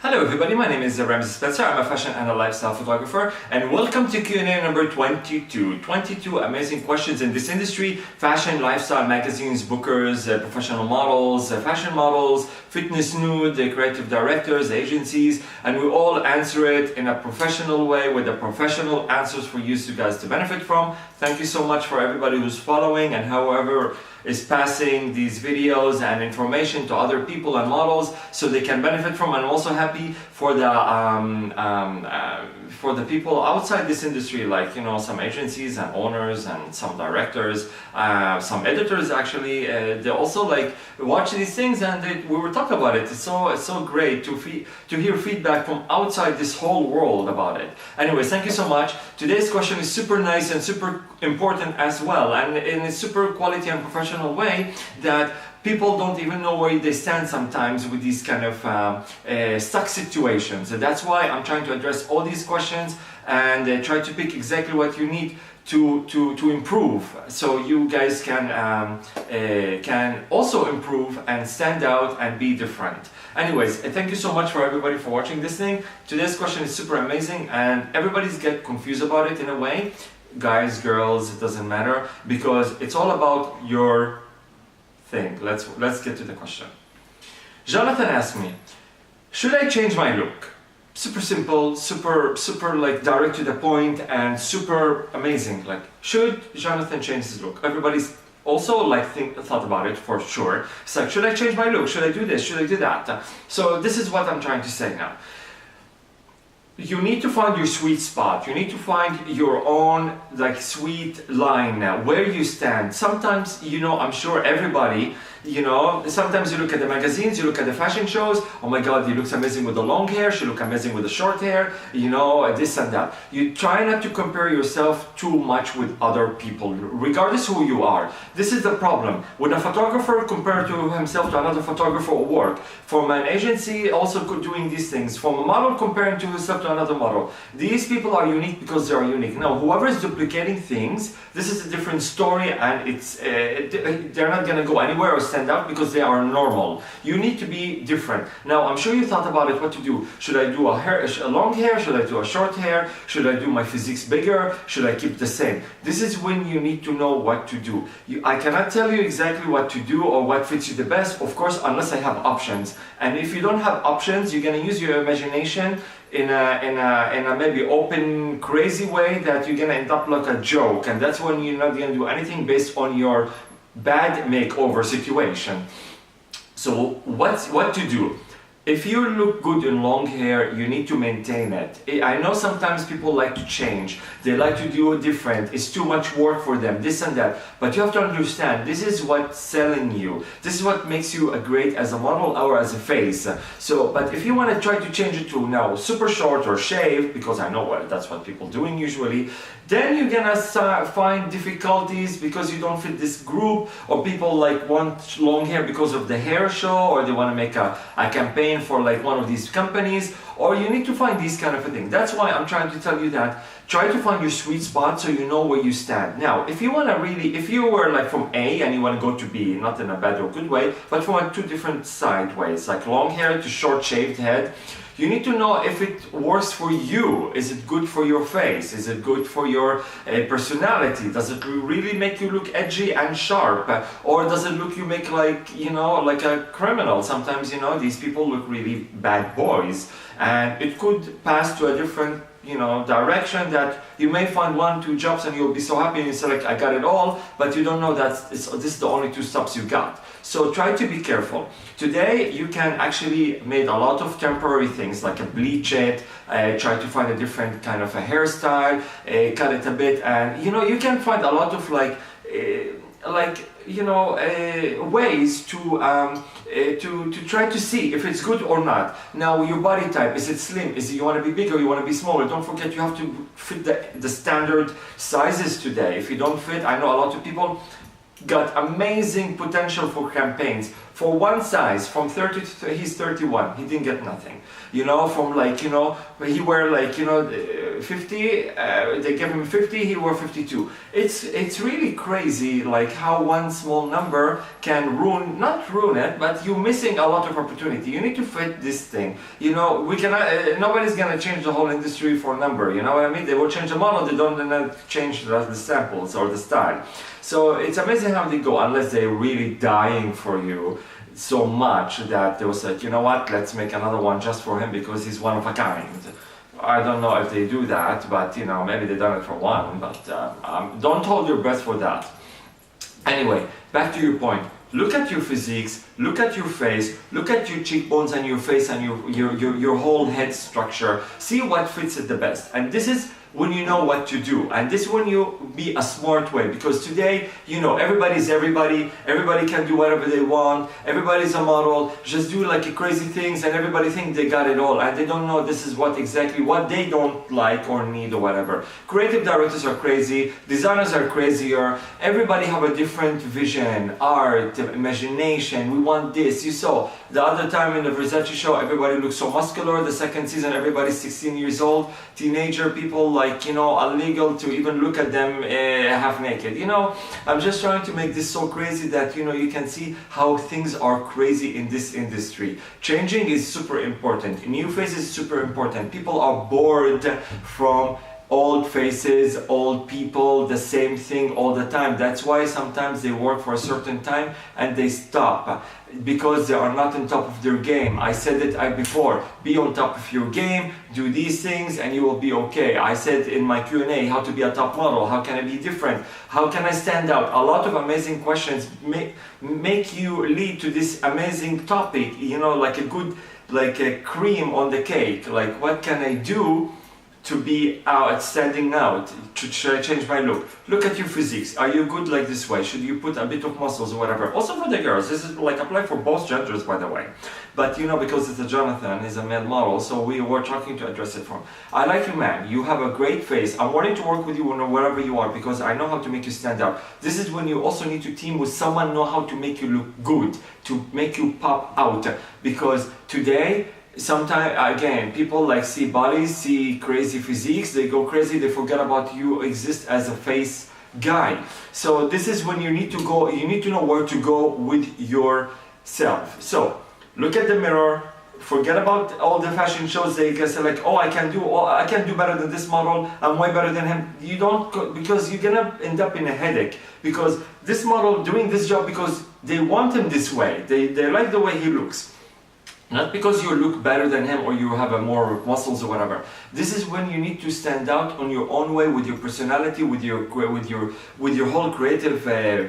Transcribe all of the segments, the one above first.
Hello everybody, my name is Ramsey. I'm a fashion and a lifestyle photographer, and welcome to Q&A number 22. 22 amazing questions in this industry: fashion, lifestyle magazines, bookers, professional models, fashion models, fitness nude, creative directors, agencies, and we all answer it in a professional way with the professional answers for you guys to benefit from. Thank you so much for everybody who's following and however is passing these videos and information to other people and models so they can benefit from. I'm also happy for the people outside this industry, like some agencies and owners and some directors, some editors actually. They also watch these things and we were talking about it. It's so great to hear feedback from outside this whole world about it. Anyways, thank you so much. Today's question is super nice and super important as well, and in a super quality and professional way that people don't even know where they stand sometimes with these kind of stuck situations. And that's why I'm trying to address all these questions and try to pick exactly what you need to improve, so you guys can also improve and stand out and be different. Anyways, thank you so much for everybody for watching this thing. Today's question is super amazing and everybody's get confused about it in a way. Guys, girls, it doesn't matter, because it's all about your thing. Let's get to the question. Jonathan asked me, should I change my look? Super simple, super direct to the point and super amazing. Should Jonathan change his look? Everybody's also thought about it for sure. It's like, should I change my look? Should I do this? Should I do that? So this is what I'm trying to say now. You need to find your sweet spot. You need to find your own sweet line now, where you stand. Sometimes, I'm sure everybody, sometimes you look at the magazines, you look at the fashion shows, oh my god, he looks amazing with the long hair, she looks amazing with the short hair, this and that. You try not to compare yourself too much with other people, regardless who you are. This is the problem. When a photographer compares to himself to another photographer at work, from an agency also doing these things, from a model comparing to himself to another model. These people are unique because they are unique. Now, whoever is duplicating things, this is a different story, and they're not going to go anywhere or stand out because they are normal. You need to be different. Now, I'm sure you thought about it, what to do. Should I do a long hair? Should I do a short hair? Should I do my physiques bigger? Should I keep the same? This is when you need to know what to do. I cannot tell you exactly what to do or what fits you the best, of course, unless I have options. And if you don't have options, you're going to use your imagination in a maybe open, crazy way that you're going to end up like a joke. And that's when you're not going to do anything based on your bad makeover situation. So what to do? If you look good in long hair, you need to maintain it. I know sometimes people like to change. They like to do it different. It's too much work for them, this and that. But you have to understand, this is what's selling you. This is what makes you great as a model or as a face. But if you want to try to change it to now super short or shaved, because I know that's what people doing usually, then you're gonna find difficulties because you don't fit this group, or people want long hair because of the hair show, or they want to make a campaign for one of these companies, or you need to find these kind of a thing. That's why I'm trying to tell you that try to find your sweet spot so you know where you stand. Now, if you want to if you were from A and you want to go to B, not in a bad or good way, but from two different sideways, like long hair to short shaved head, you need to know if it works for you. Is it good for your face? Is it good for your personality? Does it really make you look edgy and sharp? Or does it look you make like a criminal? Sometimes, these people look really bad boys. And it could pass to a different direction that you may find 1-2 jobs and you'll be so happy and you say I got it all, but you don't know that this is the only 2 stops you got. So try to be careful. Today you can actually make a lot of temporary things like a bleach it, try to find a different kind of a hairstyle, cut it a bit, and you can find a lot of ways to try to see if it's good or not. Now, your body type, is it slim? You want to be bigger? You want to be smaller? Don't forget you have to fit the standard sizes today. If you don't fit, I know a lot of people got amazing potential for campaigns, For one size, from 30 to he's 31, he didn't get nothing. You know, from like, you know, he wear like, you know, 50, they give him 50, he wore 52. It's really crazy, like how one small number can ruin, not ruin it, but you're missing a lot of opportunity. You need to fit this thing. You know, we cannot, nobody's gonna change the whole industry for a number, you know what I mean? They will change the model, they don't change the samples or the style. So it's amazing how they go, unless they're really dying for you so much that they will say, you know what, let's make another one just for him because he's one of a kind. I don't know if they do that, but you know, maybe they've done it for one, but don't hold your breath for that. Anyway, back to your point. Look at your physiques, look at your face, look at your cheekbones and your face and your whole head structure. See what fits it the best. And this is when you know what to do. And this is when you be a smart way, because today, you know, everybody's everybody can do whatever they want, everybody's a model, just do like crazy things and everybody think they got it all and they don't know this is what exactly what they don't like or need or whatever. Creative directors are crazy, designers are crazier, everybody have a different vision, art, imagination, we want this. You saw the other time in the Versace show, everybody looks so muscular. The second season, everybody's 16 years old, teenager, people like, you know, illegal to even look at them half naked. You know, I'm just trying to make this so crazy that, you know, you can see how things are crazy in this industry. Changing is super important. New faces is super important. People are bored from old faces, old people, the same thing all the time. That's why sometimes they work for a certain time and they stop because they are not on top of their game. I said it before, be on top of your game, do these things and you will be okay. I said in my Q&A how to be a top model, how can I be different, how can I stand out? A lot of amazing questions make you lead to this amazing topic, you know, like a good, like a cream on the cake, like what can I do to be standing out? Should I change my look? Look at your physiques. Are you good like this way? Should you put a bit of muscles or whatever? Also for the girls, this is like apply for both genders, by the way. But you know, because it's a Jonathan, he's a male model, so we were trying to address it for him. I like you, man. You have a great face. I'm wanting to work with you wherever you are because I know how to make you stand out. This is when you also need to team with someone know how to make you look good, to make you pop out. Because today, sometimes again, people like see bodies, see crazy physiques, they go crazy, they forget about you exist as a face guy. So this is when you need to go, you need to know where to go with yourself. So look at the mirror, forget about all the fashion shows. They can say like, oh, I can do better than this model, I'm way better than him. You don't go, because you're gonna end up in a headache, because this model doing this job because they want him this way, they like the way he looks. Not because you look better than him or you have a more muscles or whatever. This is when you need to stand out on your own way with your personality, with your whole creative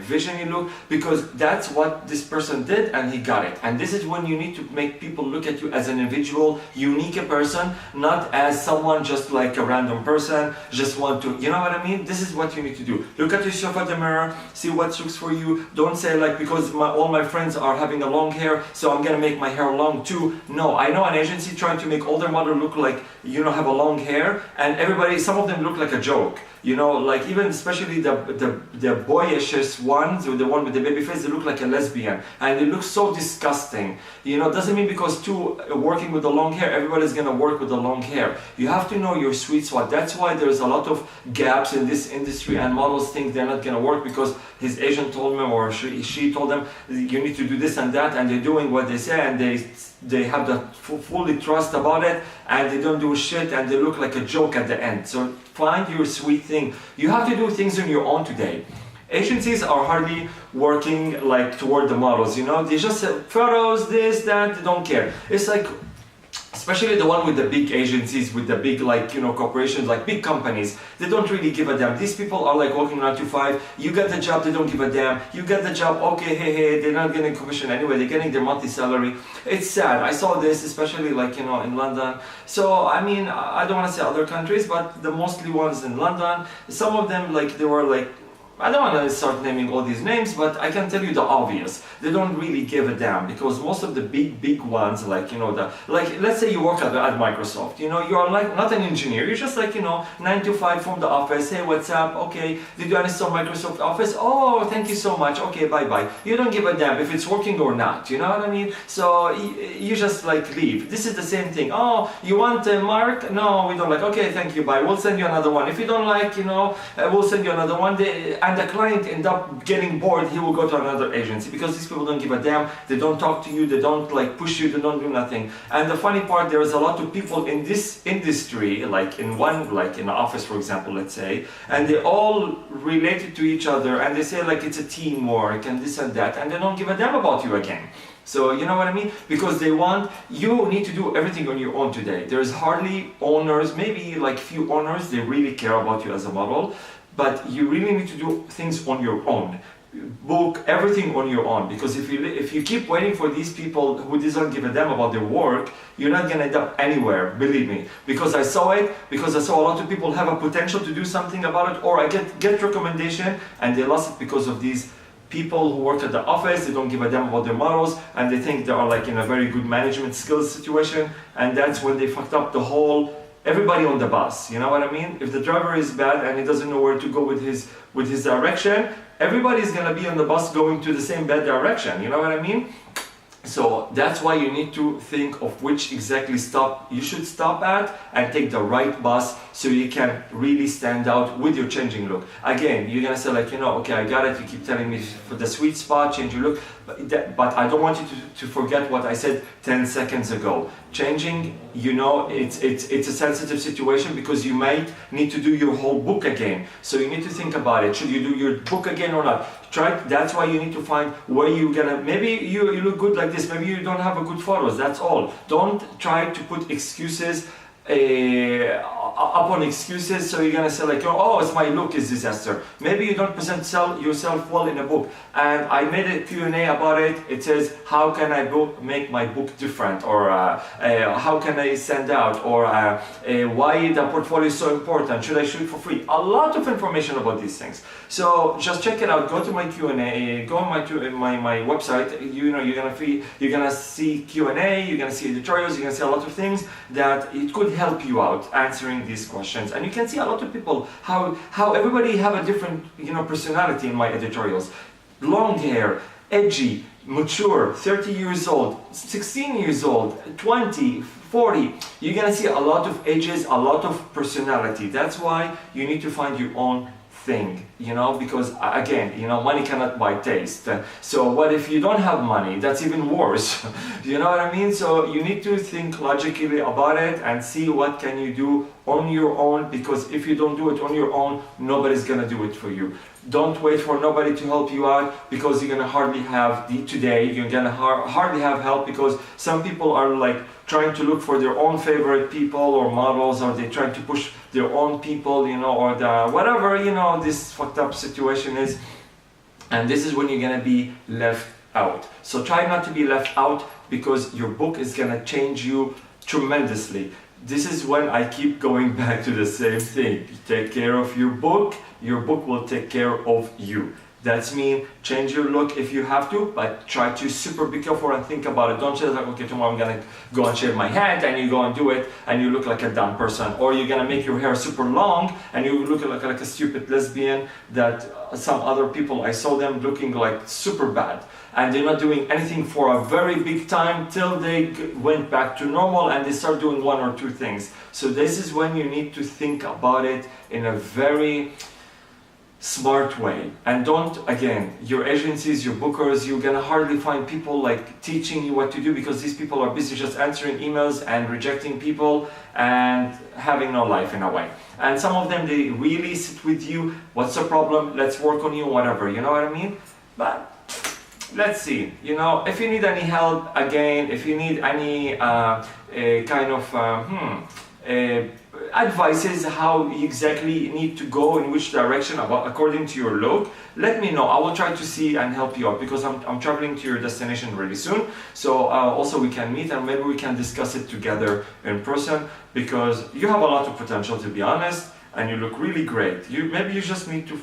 vision you look, because that's what this person did and he got it. And this is when you need to make people look at you as an individual, unique person, not as someone just like a random person, just want to, you know what I mean? This is what you need to do. Look at yourself at the mirror, see what looks for you. Don't say like, because all my friends are having a long hair, so I'm gonna make my hair long too. No, I know an agency trying to make older model look like, you know, have a long hair, and everybody, some of them look like a joke. You know, like even especially the boyish ones, or the one with the baby face, they look like a lesbian, and they look so disgusting. You know, doesn't mean because two working with the long hair, everybody's gonna work with the long hair. You have to know your sweet spot. That's why there's a lot of gaps in this industry, and models think they're not gonna work because his agent told them or she told them you need to do this and that, and they're doing what they say, and they have the fully trust about it, and they don't do shit, and they look like a joke at the end. So find your sweet thing. You have to do things on your own today. Agencies are hardly working like toward the models, you know, they just say photos, this, that, they don't care. It's like, especially the one with the big agencies, with the big, like, you know, corporations, like big companies, they don't really give a damn. These people are like working 9 to 5, you get the job, they don't give a damn, you get the job, okay, hey, they're not getting commission anyway, they're getting their monthly salary. It's sad. I saw this, especially like, you know, in London. So, I mean, I don't want to say other countries, but the mostly ones in London, some of them, like, they were like, I don't want to start naming all these names, but I can tell you the obvious. They don't really give a damn, because most of the big ones, like, you know, like, let's say you work at Microsoft, you know, you're like not an engineer, you're just like, you know, 9 to 5 from the office. Hey, what's up? Okay, did you install Microsoft Office? Oh, thank you so much. Okay, bye bye. You don't give a damn if it's working or not, you know what I mean? So you just like leave. This is the same thing. Oh, you want a mark? No, we don't like. Okay, thank you, bye. We'll send you another one. If you don't like, you know, we'll send you another one. And the client end up getting bored, he will go to another agency, because these people don't give a damn. They don't talk to you, they don't like push you, they don't do nothing. And the funny part, there is a lot of people in this industry, like in the office, for example, let's say, and they all related to each other, and they say like it's a teamwork and this and that, and they don't give a damn about you again. So you know what I mean? Because you need to do everything on your own today. There's hardly owners, maybe like few owners, they really care about you as a model, but you really need to do things on your own. Book everything on your own, because if you keep waiting for these people who doesn't give a damn about their work, you're not gonna end up anywhere, believe me. Because I saw it, because I saw a lot of people have a potential to do something about it, or I get recommendation and they lost it because of these people who work at the office. They don't give a damn about their models, and they think they are like in a very good management skills situation, and that's when they fucked up the whole everybody on the bus. You know what I mean? If the driver is bad and he doesn't know where to go with his direction, everybody's gonna be on the bus going to the same bad direction. You know what I mean? So that's why you need to think of which exactly stop you should stop at, and take the right bus so you can really stand out with your changing look. Again, you're gonna say like, you know, okay, I got it, you keep telling me for the sweet spot, change your look, but I don't want you to forget what I said 10 seconds ago. Changing, you know, it's a sensitive situation, because you might need to do your whole book again. So you need to think about it. Should you do your book again or not? That's why you need to find where you're gonna, maybe you look good like this, maybe you don't have a good photos, that's all. Don't try to put excuses upon excuses, so you're gonna say like, oh, it's my look is disaster. Maybe you don't present yourself well in a book. And I made a Q&A about it. It says, how can I make my book different, or how can I stand out, or why the portfolio is so important, should I shoot for free? A lot of information about these things. So just check it out. Go to my Q&A, go on my website. You know, you're gonna see Q&A, you're gonna see editorials, you're gonna see a lot of things that it could help you out answering these questions. And you can see a lot of people, how everybody have a different, you know, personality in my editorials. Long hair, edgy, mature, 30 years old, 16 years old, 20, 40. You're gonna see a lot of ages, a lot of personality. That's why you need to find your own thing, you know, because again, you know, money cannot buy taste. So what if you don't have money? That's even worse. You know what I mean? So you need to think logically about it and see what can you do on your own, because if you don't do it on your own, nobody's gonna do it for you. Don't wait for nobody to help you out, because you're gonna hardly have you're gonna hardly have help, because some people are like trying to look for their own favorite people or models, or they're trying to push their own people, you know, or the whatever, you know, this fucked up situation is. And this is when you're gonna be left out. So try not to be left out, because your book is gonna change you tremendously. This is when I keep going back to the same thing. Take care of your book will take care of you. That's mean change your look if you have to, but try to super be careful and think about it. Don't say like, okay, tomorrow I'm gonna go and shave my head, and you go and do it and you look like a dumb person. Or you're gonna make your hair super long and you look like a stupid lesbian that some other people, I saw them looking like super bad. And they're not doing anything for a very big time till they went back to normal and they start doing one or two things. So this is when you need to think about it in a very smart way. And don't, again, your agencies, your bookers, you're gonna hardly find people like teaching you what to do, because these people are busy just answering emails and rejecting people and having no life in a way. And some of them, they really sit with you. What's the problem? Let's work on you, whatever, you know what I mean? But let's see, you know, if you need any help, again, if you need any kind of advices how you exactly need to go in which direction according to your look, let me know. I will try to see and help you out, because I'm traveling to your destination really soon. So also we can meet and maybe we can discuss it together in person, because you have a lot of potential, to be honest, and you look really great. Maybe you just need to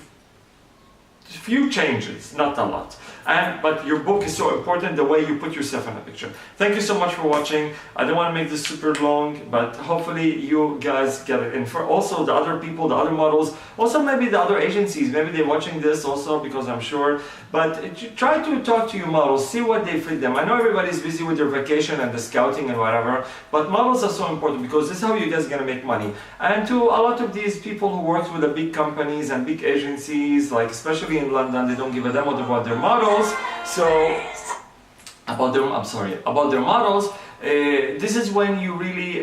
few changes, not a lot. But your book is so important, the way you put yourself in a picture. Thank you so much for watching. I don't want to make this super long, but hopefully you guys get it. And for also the other people, the other models, also maybe the other agencies, maybe they're watching this also, because I'm sure. But try to talk to your models, see what they fit them. I know everybody's busy with their vacation and the scouting and whatever, but models are so important because this is how you guys are gonna make money. And to a lot of these people who work with the big companies and big agencies, like especially in London, they don't give a damn about their models. So about their models, this is when you really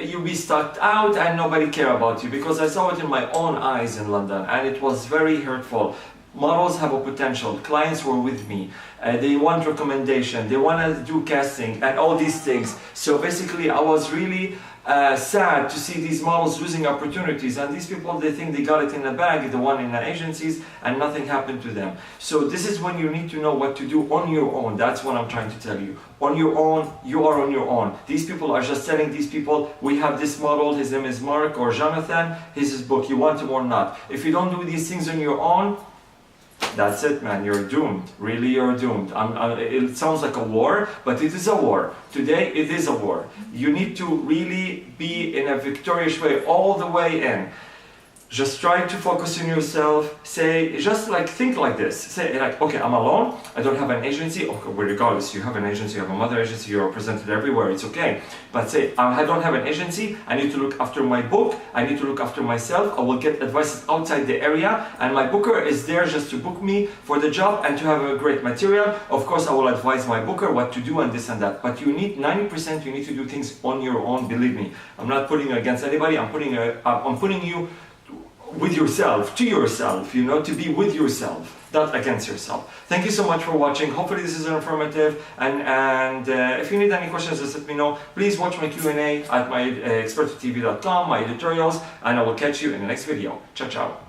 you be stuck out and nobody care about you, because I saw it in my own eyes in London and it was very hurtful. Models have a potential. Clients were with me. They want recommendation. They want to do casting and all these things. So basically, I was really sad to see these models losing opportunities. And these people, they think they got it in the bag, the one in the agencies, and nothing happened to them. So this is when you need to know what to do on your own. That's what I'm trying to tell you. On your own, you are on your own. These people are just telling these people, we have this model, his name is Mark or Jonathan, here's his book, you want him or not. If you don't do these things on your own, that's it, man. You're doomed. Really, you're doomed. It sounds like a war, but it is a war. Today, it is a war. You need to really be in a victorious way all the way in. Just try to focus on yourself. Say, just like think like this. Say like, okay, I'm alone. I don't have an agency. Okay, well, regardless, you have an agency, you have a mother agency, you're represented everywhere. It's okay. But say, I don't have an agency. I need to look after my book. I need to look after myself. I will get advice outside the area, and my booker is there just to book me for the job and to have a great material. Of course, I will advise my booker what to do and this and that. But you need 90%. You need to do things on your own. Believe me. I'm not putting you against anybody. I'm putting you with yourself, to yourself, you know, to be with yourself, not against yourself. Thank you so much for watching. Hopefully this is informative, and if you need any questions, just let me know. Please watch my Q&A at my experttv.com, my editorials, and I will catch you in the next video. Ciao, ciao.